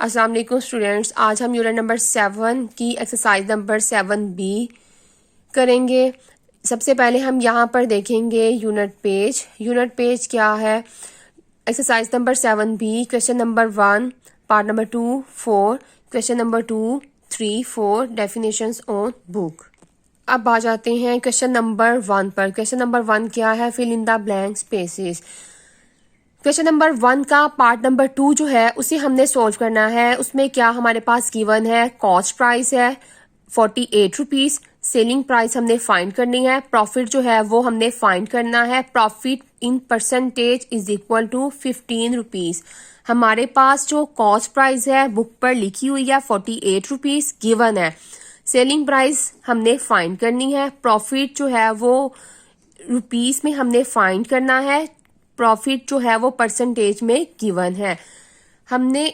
अस्सलाम वालेकुम स्टूडेंट्स, आज हम यूनिट नंबर 7 की एक्सरसाइज नंबर 7B करेंगे। सबसे पहले हम यहाँ पर देखेंगे यूनिट पेज क्या है। Exercise number 7B, question number 1, part number 2, 4, question number 2, 3, 4, definitions on book. अब आ जाते हैं क्वेश्चन नंबर 1 पर। क्वेश्चन नंबर 1 क्या है? Fill in the blank spaces. Question number 1 का पार्ट नंबर 2 जो है उसे हमने सोल्व करना है। उसमें क्या हमारे पास गिवन है? कॉस्ट प्राइस है 48 रुपीज, सेलिंग प्राइस हमने फाइंड करनी है, प्रॉफिट जो है वो हमने फाइंड करना है। Profit in percentage is equal to 15 rupees. हमारे पास जो कॉस्ट प्राइस है बुक पर लिखी हुई है 48 रुपीज गिवन है। सेलिंग प्राइस हमने फाइंड करनी है, प्रॉफिट जो है वो रुपीस में हमने फाइंड करना है, प्रॉफिट जो है वो परसेंटेज में गिवन है। हमने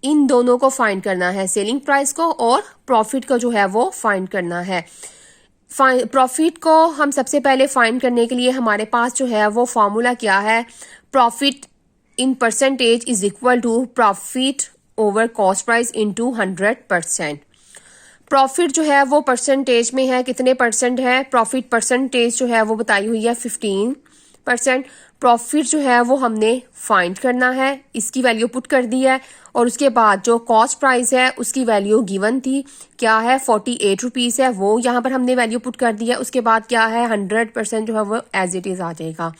इन दोनों को फाइंड करना है, सेलिंग प्राइस को और प्रॉफिट को जो है वो फाइंड करना है। प्रॉफिट को हम सबसे पहले फाइंड करने के लिए हमारे पास जो है वो फॉर्मूला क्या है? Profit in percentage is equal to profit over cost price into 100%। Profit जो है वो परसेंटेज में है, कितने परसेंट है? प्रॉफिट परसेंटेज जो है वो बताई हुई है 15%। प्रॉफिट जो है वो हमने फाइंड करना है, इसकी वैल्यू पुट कर दी है। और उसके बाद जो कॉस्ट प्राइस है उसकी वैल्यू गिवन थी, क्या है? 48 रुपीज है, वो यहाँ पर हमने वैल्यू पुट कर दी है। उसके बाद क्या है? 100% जो है वो एज इट इज आ जाएगा।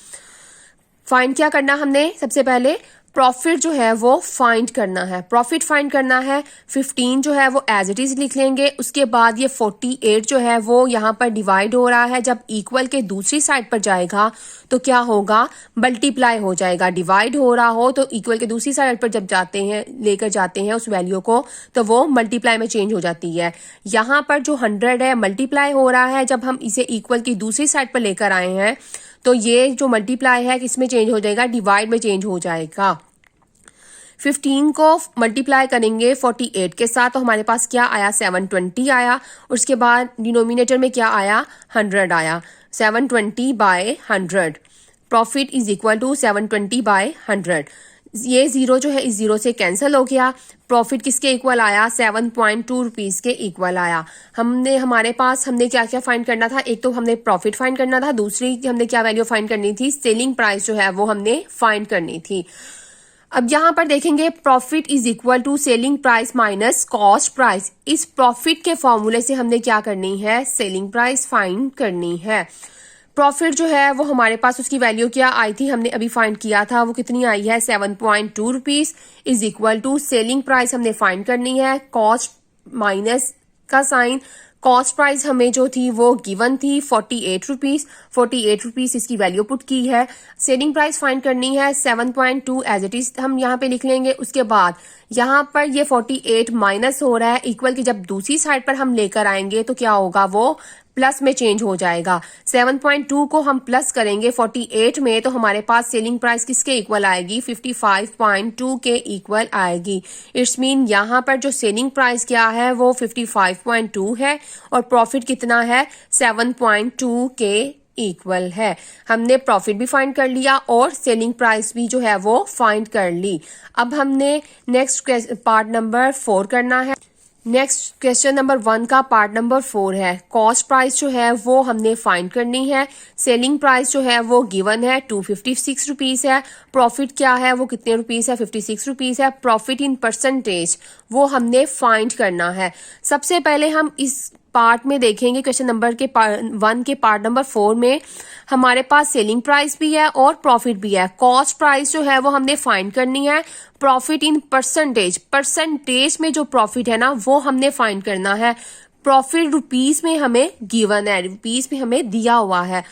फाइंड क्या करना हमने? सबसे पहले प्रॉफिट जो है वो फाइंड करना है। प्रॉफिट फाइंड करना है, 15 जो है वो एज इट इज लिख लेंगे। उसके बाद ये 48 जो है वो यहाँ पर डिवाइड हो रहा है, जब इक्वल के दूसरी साइड पर जाएगा तो क्या होगा? मल्टीप्लाई हो जाएगा। डिवाइड हो रहा हो तो इक्वल के दूसरी साइड पर जब जाते हैं, लेकर जाते हैं उस वैल्यू को, तो वो मल्टीप्लाई में चेंज हो जाती है। यहाँ पर जो 100 है मल्टीप्लाई हो रहा है, जब हम इसे इक्वल की दूसरी साइड पर लेकर आए हैं तो ये जो मल्टीप्लाई है किसमें चेंज हो जाएगा? डिवाइड में चेंज हो जाएगा। 15 को मल्टीप्लाई करेंगे 48 के साथ तो हमारे पास क्या आया? 720 आया। उसके बाद डिनोमिनेटर में क्या आया? 100 आया। 720 by 100, profit is equal to 720 by 100। ये जीरो जो है इस जीरो से कैंसिल हो गया। प्रॉफिट किसके इक्वल आया? 7.2 रुपीज के इक्वल आया। हमारे पास हमने क्या क्या फाइंड करना था? एक तो हमने प्रॉफिट फाइंड करना था, दूसरी हमने क्या वैल्यू फाइंड करनी थी? सेलिंग प्राइस जो है वो हमने फाइंड करनी थी। अब यहां पर देखेंगे profit is equal to selling price minus cost price. इस प्रॉफिट के फॉर्मूले से हमने क्या करनी है? सेलिंग प्राइस फाइंड करनी है। प्रॉफिट जो है वो हमारे पास उसकी वैल्यू क्या आई थी? हमने अभी फाइंड किया था, वो कितनी आई है? 7.2 rupees is equal to selling price हमने फाइंड करनी है, कॉस्ट माइनस का साइन। कॉस्ट प्राइस हमें जो थी वो गिवन थी 48 रुपीज, 48 रुपीज इसकी वैल्यू पुट की है। सेलिंग प्राइस फाइंड करनी है 7.2 एज इट इज हम यहाँ पे लिख लेंगे। उसके बाद यहाँ पर ये 48 माइनस हो रहा है, इक्वल की जब दूसरी साइड पर हम लेकर आएंगे तो क्या होगा? वो प्लस में चेंज हो जाएगा। 7.2 को हम प्लस करेंगे 48 में तो हमारे पास सेलिंग प्राइस किसके इक्वल आएगी? 55.2 के इक्वल आएगी। इट्स मीन यहाँ पर जो सेलिंग प्राइस क्या है वो 55.2 है और प्रॉफिट कितना है? 7.2 के इक्वल है। हमने प्रॉफिट भी फाइंड कर लिया और सेलिंग प्राइस भी जो है वो फाइंड कर ली। अब हमने नेक्स्ट पार्ट नंबर 4 करना है। नेक्स्ट क्वेश्चन नंबर 1 का पार्ट नंबर 4 है। कॉस्ट प्राइस जो है वो हमने फाइंड करनी है, सेलिंग प्राइस जो है वो गिवन है 256 रुपीज है, प्रॉफिट क्या है? वो कितने रुपीज है? 56 रुपीज है। प्रॉफिट इन परसेंटेज वो हमने फाइंड करना है। सबसे पहले हम इस पार्ट में देखेंगे, क्वेश्चन नंबर के 1 के पार्ट नंबर 4 में हमारे पास सेलिंग प्राइस भी है और प्रॉफिट भी है। कॉस्ट प्राइस जो है वो हमने फाइंड करनी है, प्रॉफिट इन परसेंटेज, परसेंटेज में जो प्रॉफिट है ना वो हमने फाइंड करना है। प्रॉफिट रुपीज में हमें गिवन है, रुपीज में हमें दिया हुआ है।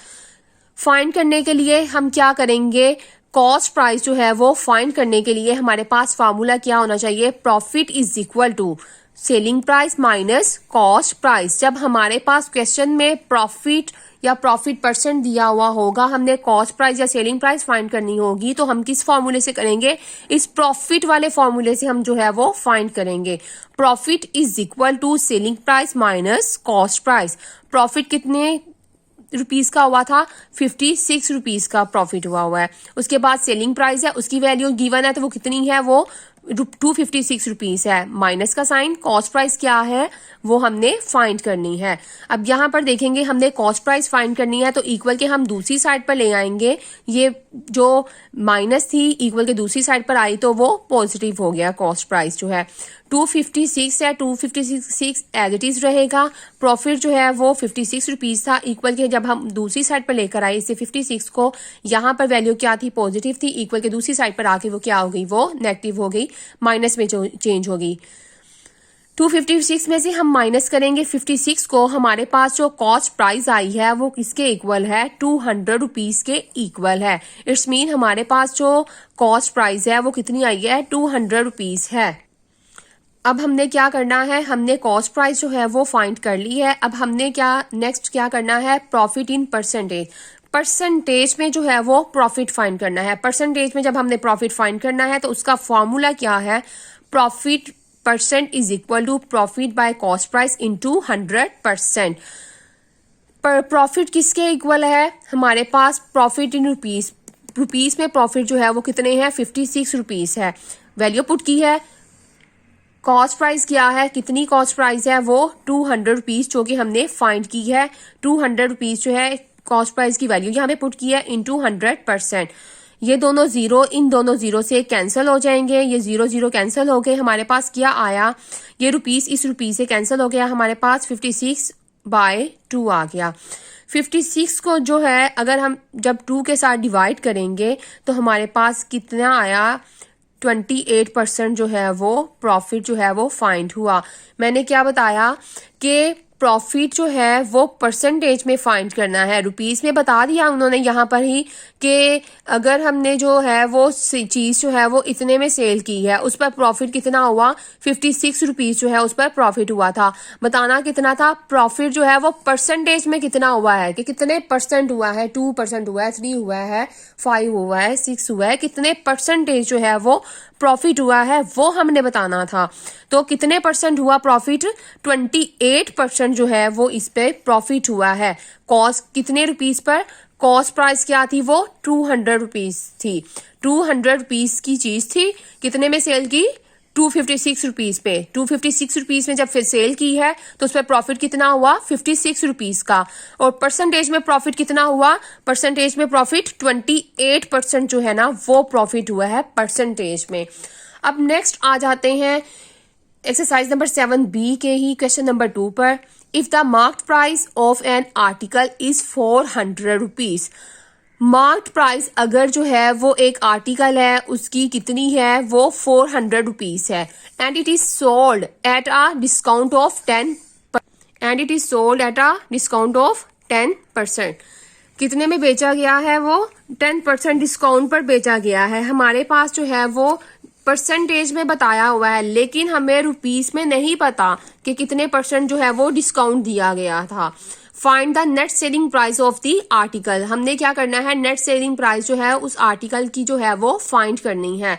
फाइंड करने के लिए हम क्या करेंगे? कॉस्ट प्राइस जो है वो फाइंड करने के लिए हमारे पास फॉर्मूला क्या होना चाहिए? Profit is equal to selling price minus cost price. जब हमारे पास क्वेश्चन में प्रॉफिट या प्रॉफिट परसेंट दिया हुआ होगा, हमने कॉस्ट प्राइस या सेलिंग प्राइस फाइंड करनी होगी, तो हम किस फॉर्मूले से करेंगे? इस प्रॉफिट वाले फॉर्मूले से हम जो है वो फाइंड करेंगे। Profit is equal to selling price minus cost price. Profit कितने रुपीज का हुआ था? 56 रुपीज का प्रॉफिट हुआ है। उसके बाद सेलिंग प्राइस है, उसकी वैल्यू गिवन है तो वो कितनी है? वो 256 रुपीज है, माइनस का साइन, कॉस्ट प्राइस क्या है वो हमने फाइंड करनी है। अब यहाँ पर देखेंगे हमने कॉस्ट प्राइस फाइंड करनी है तो इक्वल के हम दूसरी साइड पर ले आएंगे, ये जो माइनस थी इक्वल के दूसरी साइड पर आई तो वो पॉजिटिव हो गया। कॉस्ट प्राइस जो है 256 है, 256 एज इट इज रहेगा। प्रॉफिट जो है वो 56 रुपीज था, इक्वल के जब हम दूसरी साइड पर लेकर आए इसे 56 को, यहाँ पर वैल्यू क्या थी, पॉजिटिव थी, इक्वल के दूसरी साइड पर आके वो क्या हो गई, वो नेगेटिव हो गई, माइनस में चेंज हो गई। 256 में से हम माइनस करेंगे 56 को, हमारे पास जो कॉस्ट प्राइस आई है वो किसके इक्वल है, 200 रुपीज के इक्वल है। इट्स मीन हमारे पास जो कॉस्ट प्राइस है वो कितनी आई है, 200 रुपीज है। अब हमने क्या करना है, हमने कॉस्ट प्राइस जो है वो फाइंड कर ली है। अब हमने नेक्स्ट क्या करना है, प्रॉफिट इन परसेंटेज, परसेंटेज में जो है वो प्रॉफिट फाइंड करना है। परसेंटेज में जब हमने प्रॉफिट फाइंड करना है तो उसका फॉर्मूला क्या है, profit percent is equal to profit by cost price into 100%। पर प्रॉफिट किसके इक्वल है, हमारे पास प्रॉफिट इन रुपीज, रुपीज में प्रॉफिट जो है वो कितने हैं, 56 रुपीज है, वैल्यू पुट की है। कॉस्ट प्राइस क्या है, कितनी कॉस्ट प्राइस है, वो 200 रुपीज जो कि हमने फाइंड की है। 200 रुपीज जो है कॉस्ट प्राइस की वैल्यू यहाँ पे पुट की है इनटू 100%। ये दोनों जीरो, इन दोनों जीरो से कैंसिल हो जाएंगे, ये जीरो जीरो कैंसिल हो गए, हमारे पास क्या आया, ये रुपीस इस रुपीस से कैंसिल हो गया, हमारे पास 56/2 आ गया। 56 को जो है अगर हम जब 2 के साथ डिवाइड करेंगे तो हमारे पास कितना आया, 28% जो है वो प्रॉफिट जो है वो फाइंड हुआ। मैंने क्या बताया कि प्रॉफिट जो है वो परसेंटेज में फाइंड करना है, रुपीस में बता दिया उन्होंने यहाँ पर ही कि अगर हमने जो है वो चीज जो है वो इतने में सेल की है उस पर प्रॉफिट कितना हुआ, 56 रुपीज जो है उस पर प्रॉफिट हुआ था। बताना कितना था, प्रॉफिट जो है वो परसेंटेज में कितना हुआ है, कि कितने परसेंट हुआ है, 2% हुआ है, 3 हुआ है, 5 हुआ है, 6 हुआ है, कितने परसेंटेज जो है वो प्रॉफिट हुआ है वो हमने बताना था। तो कितने परसेंट हुआ प्रॉफिट, 28% जो है वो इस पे प्रॉफिट हुआ है। कॉस्ट कितने रुपीस पर, कॉस्ट प्राइस क्या थी, वो 200 रुपीज थी, 200 रुपीज की चीज थी, कितने में सेल की, 256 रुपीज पे। 256 रुपीज में जब फिर सेल की है तो उस पर प्रॉफिट कितना हुआ, 56 रुपीज का। और परसेंटेज में प्रॉफिट कितना हुआ, परसेंटेज में प्रॉफिट 28% जो है ना वो प्रॉफिट हुआ है परसेंटेज में। अब नेक्स्ट आ जाते हैं एक्सरसाइज नंबर 7B के ही क्वेश्चन नंबर 2 पर। If the marked price of an article is 400 rupees, marked price अगर जो है वो एक आर्टिकल है उसकी कितनी है, वो 400 रुपीज है, and it is sold at a discount of 10%। कितने में बेचा गया है, वो 10% डिस्काउंट पर बेचा गया है। हमारे पास जो है वो परसेंटेज में बताया हुआ है लेकिन हमें रुपीस में नहीं पता कि कितने परसेंट जो है वो डिस्काउंट दिया गया था। Find the net selling price of the article, हमने क्या करना है, नेट सेलिंग प्राइस जो है उस आर्टिकल की जो है वो फाइंड करनी है।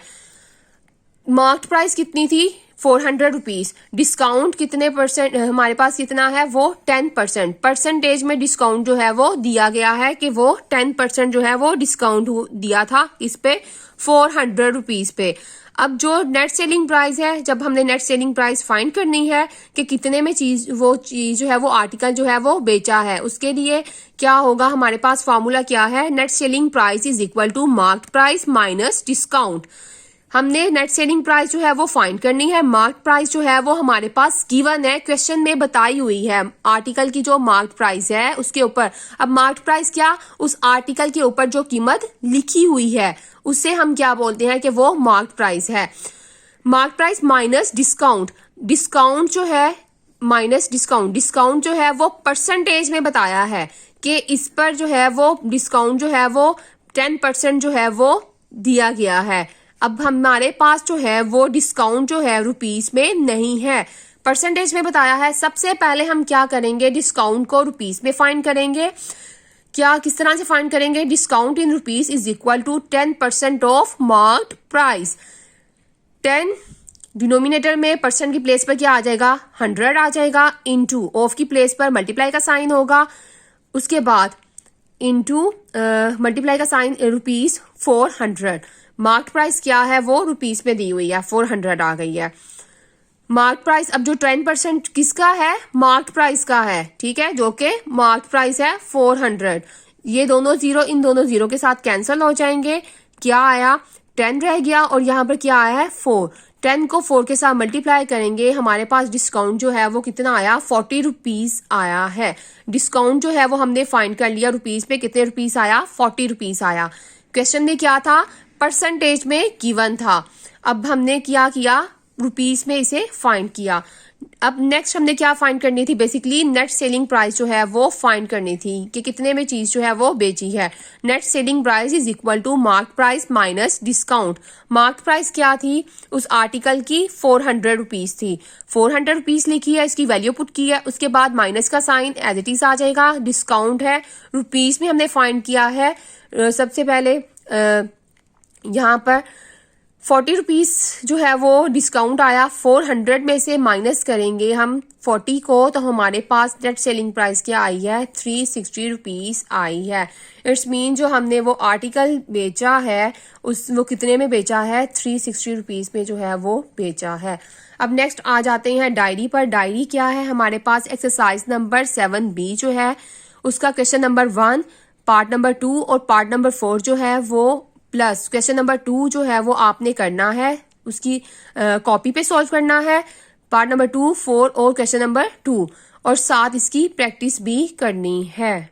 मार्क्ड प्राइस कितनी थी, 400 रुपीज, डिस्काउंट कितने परसेंट हमारे पास कितना है, वो 10%। परसेंटेज में डिस्काउंट जो है वो दिया गया है कि वो 10% जो है वो डिस्काउंट दिया था इस पे 400 रुपीज पे। अब जो नेट सेलिंग प्राइस है, जब हमने नेट सेलिंग प्राइस फाइंड करनी है कि कितने में चीज जो है वो आर्टिकल जो है वो बेचा है, उसके लिए क्या होगा, हमारे पास फॉर्मूला क्या है, net selling price is equal to marked price minus discount. हमने नेट सेलिंग प्राइस जो है वो फाइंड करनी है, मार्क्ड प्राइस जो है वो हमारे पास गिवन है, क्वेश्चन में बताई हुई है आर्टिकल की जो मार्क्ड प्राइस है उसके ऊपर। अब मार्क्ड प्राइस क्या, उस आर्टिकल के ऊपर जो कीमत लिखी हुई है उससे हम क्या बोलते हैं कि वो मार्क्ड प्राइस है। Marked price minus discount, discount जो है माइनस डिस्काउंट, डिस्काउंट जो है वो परसेंटेज में बताया है कि इस पर जो है वो डिस्काउंट जो है वो 10% जो है वो दिया गया है। अब हमारे पास जो है वो डिस्काउंट जो है रुपीस में नहीं है, परसेंटेज में बताया है। सबसे पहले हम क्या करेंगे, डिस्काउंट को रुपीस में फाइंड करेंगे। क्या, किस तरह से फाइंड करेंगे, discount in rupees is equal to 10% of marked price. 10 denominator में परसेंट की प्लेस पर क्या आ जाएगा, 100 आ जाएगा, इनटू ऑफ की प्लेस पर मल्टीप्लाई का साइन होगा, उसके बाद इनटू मल्टीप्लाई का साइन रुपीस 400 मार्क प्राइस क्या है वो रुपीस में दी हुई है, 400 आ गई है। मार्क प्राइस, अब जो 10% किसका है, मार्क प्राइस का है, ठीक है, जो कि मार्क प्राइस है 400। ये दोनों जीरो इन दोनों जीरो के साथ कैंसिल हो जाएंगे। क्या आया, 10 रह गया और यहाँ पर क्या आया है 4। 10 को 4 के साथ मल्टीप्लाई करेंगे, हमारे पास डिस्काउंट जो है वो कितना आया, 40 रुपीज आया है। डिस्काउंट जो है वो हमने फाइंड कर लिया, रुपीज पे कितने रुपीज आया, 40 रुपीज आया। क्वेश्चन में क्या था, परसेंटेज में गिवन था। अब हमने क्या किया, रुपीस में इसे फाइंड किया। अब नेक्स्ट हमने क्या फाइंड करनी थी, बेसिकली नेट सेलिंग प्राइस जो है वो फाइंड करनी थी कि कितने में चीज जो है वो बेची है। Net selling price is equal to mark price minus discount. Mark price क्या थी उस आर्टिकल की, 400 रुपीज थी। 400 रुपीज लिखी है, इसकी वैल्यू पुट की है, उसके बाद माइनस का साइन एज इट इज आ जाएगा। डिस्काउंट है, रुपीज में हमने फाइंड किया है। सबसे पहले यहाँ पर 40 रुपीज जो है वो डिस्काउंट आया, 400 में से माइनस करेंगे हम 40 को, तो हमारे पास नेट सेलिंग प्राइस क्या आई है, 360 रुपीज आई है। इट्स मीन जो हमने वो आर्टिकल बेचा है वो कितने में बेचा है, 360 रुपीज में जो है वो बेचा है। अब नेक्स्ट आ जाते हैं डायरी पर। डायरी क्या है हमारे पास, एक्सरसाइज नंबर 7B जो है उसका क्वेश्चन नंबर 1, पार्ट नंबर 2 और पार्ट नंबर 4 जो है वो प्लस क्वेश्चन नंबर 2 जो है वो आपने करना है, उसकी कॉपी पे सॉल्व करना है। पार्ट नंबर 2, 4 और क्वेश्चन नंबर 2, और साथ इसकी प्रैक्टिस भी करनी है।